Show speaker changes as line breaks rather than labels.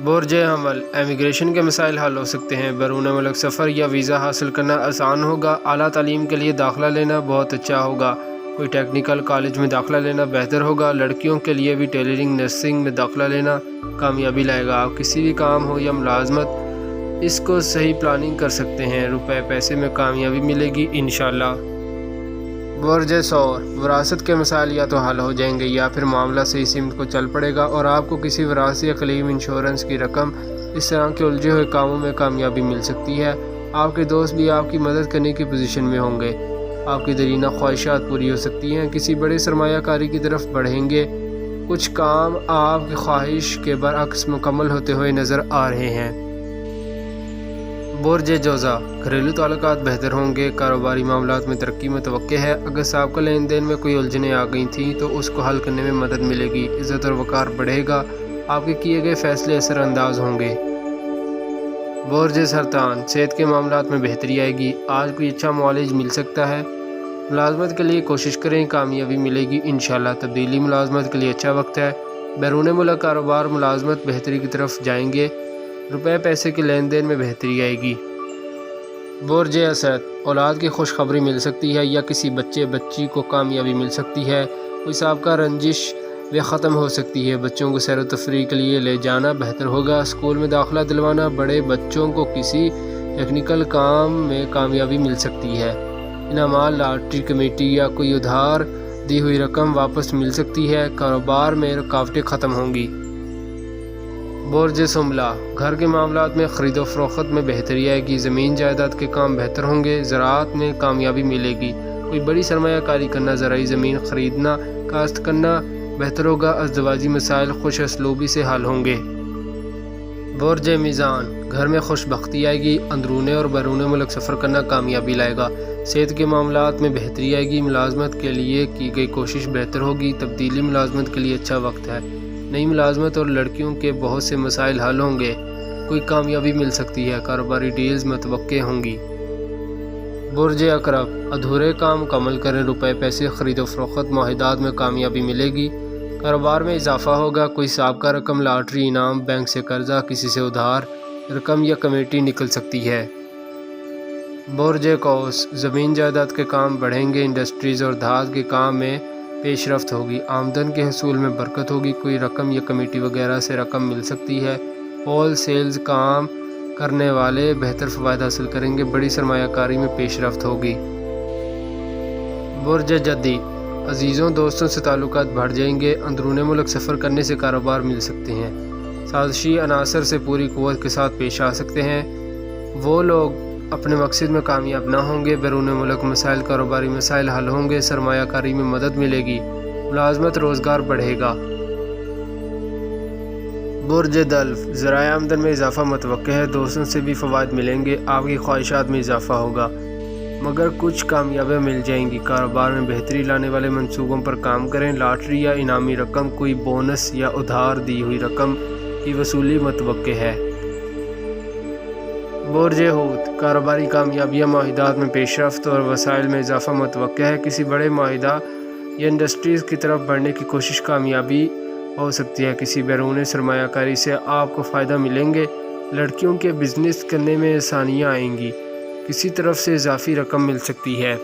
برج حمل امیگریشن کے مسائل حل ہو سکتے ہیں، بیرون ملک سفر یا ویزا حاصل کرنا آسان ہوگا، اعلیٰ تعلیم کے لیے داخلہ لینا بہت اچھا ہوگا، کوئی ٹیکنیکل کالج میں داخلہ لینا بہتر ہوگا، لڑکیوں کے لیے بھی ٹیلرنگ نرسنگ میں داخلہ لینا کامیابی لائے گا۔ آپ کسی بھی کام ہو یا ملازمت اس کو صحیح پلاننگ کر سکتے ہیں، روپے پیسے میں کامیابی ملے گی انشاءاللہ۔ برج ثور وراثت کے مسائل یا تو حل ہو جائیں گے یا پھر معاملہ صحیح سمت کو چل پڑے گا اور آپ کو کسی وراثت یا کلیم انشورنس کی رقم اس طرح کے الجھے ہوئے کاموں میں کامیابی مل سکتی ہے۔ آپ کے دوست بھی آپ کی مدد کرنے کی پوزیشن میں ہوں گے، آپ کی درینہ خواہشات پوری ہو سکتی ہیں، کسی بڑے سرمایہ کاری کی طرف بڑھیں گے، کچھ کام آپ کی خواہش کے برعکس مکمل ہوتے ہوئے نظر آ رہے ہیں۔ برج جوزا گھریلو تعلقات بہتر ہوں گے، کاروباری معاملات میں ترقی متوقع ہے، اگر سابقہ لین دین میں کوئی الجھنیں آ گئی تھیں تو اس کو حل کرنے میں مدد ملے گی، عزت اور وقار بڑھے گا، آپ کے کیے گئے فیصلے اثر انداز ہوں گے۔ برج سرطان صحت کے معاملات میں بہتری آئے گی، آج کوئی اچھا معالج مل سکتا ہے، ملازمت کے لیے کوشش کریں، کامیابی ملے گی انشاءاللہ، تبدیلی ملازمت کے لیے اچھا وقت ہے، بیرون ملک کاروبار ملازمت بہتری کی طرف جائیں گے، روپے پیسے کے لین دین میں بہتری آئے گی۔ برج اسد اولاد کی خوشخبری مل سکتی ہے یا کسی بچے بچی کو کامیابی مل سکتی ہے، کوئی سابقہ رنجش وہ ختم ہو سکتی ہے، بچوں کو سیر و تفریح کے لیے لے جانا بہتر ہوگا، اسکول میں داخلہ دلوانا، بڑے بچوں کو کسی ٹیکنیکل کام میں کامیابی مل سکتی ہے، انعامات لاٹری کمیٹی یا کوئی ادھار دی ہوئی رقم واپس مل سکتی ہے، کاروبار میں رکاوٹیں ختم ہوں گی۔ برج سنبلہ گھر کے معاملات میں خرید و فروخت میں بہتری آئے گی، زمین جائیداد کے کام بہتر ہوں گے، زراعت میں کامیابی ملے گی، کوئی بڑی سرمایہ کاری کرنا، زرعی زمین خریدنا، کاشت کرنا بہتر ہوگا، ازدواجی مسائل خوش اسلوبی سے حل ہوں گے۔ برج میزان گھر میں خوش بختی آئے گی، اندرون اور بیرون ملک سفر کرنا کامیابی لائے گا، صحت کے معاملات میں بہتری آئے گی، ملازمت کے لیے کی گئی کوشش بہتر ہوگی، تبدیلی ملازمت کے لیے اچھا وقت ہے، نئی ملازمت اور لڑکیوں کے بہت سے مسائل حل ہوں گے، کوئی کامیابی مل سکتی ہے، کاروباری ڈیلز متوقع ہوں گی۔ برج عقرب ادھورے کام مکمل کریں، روپے پیسے خرید و فروخت معاہدات میں کامیابی ملے گی، کاروبار میں اضافہ ہوگا، کوئی سابقہ رقم لاٹری انعام بینک سے قرضہ کسی سے ادھار رقم یا کمیٹی نکل سکتی ہے۔ برج قوس زمین جائیداد کے کام بڑھیں گے، انڈسٹریز اور دھات کے کام میں پیش رفت ہوگی، آمدن کے حصول میں برکت ہوگی، کوئی رقم یا کمیٹی وغیرہ سے رقم مل سکتی ہے، ہول سیلز کام کرنے والے بہتر فوائد حاصل کریں گے، بڑی سرمایہ کاری میں پیش رفت ہوگی۔ برج جدی عزیزوں دوستوں سے تعلقات بڑھ جائیں گے، اندرون ملک سفر کرنے سے کاروبار مل سکتے ہیں، سازشی عناصر سے پوری قوت کے ساتھ پیش آ سکتے ہیں، وہ لوگ اپنے مقصد میں کامیاب نہ ہوں گے، بیرون ملک مسائل کاروباری مسائل حل ہوں گے، سرمایہ کاری میں مدد ملے گی، ملازمت روزگار بڑھے گا۔ برج دلو ذرائع آمدن میں اضافہ متوقع ہے، دوستوں سے بھی فوائد ملیں گے، آپ کی خواہشات میں اضافہ ہوگا مگر کچھ کامیابیاں مل جائیں گی، کاروبار میں بہتری لانے والے منصوبوں پر کام کریں، لاٹری یا انعامی رقم، کوئی بونس یا ادھار دی ہوئی رقم کی وصولی متوقع ہے۔ برج حوت کاروباری کامیابیاں، معاہدات میں پیش رفت اور وسائل میں اضافہ متوقع ہے، کسی بڑے معاہدہ یا انڈسٹریز کی طرف بڑھنے کی کوشش کامیابی ہو سکتی ہے، کسی بیرون سرمایہ کاری سے آپ کو فائدہ ملیں گے، لڑکیوں کے بزنس کرنے میں آسانیاں آئیں گی، کسی طرف سے اضافی رقم مل سکتی ہے۔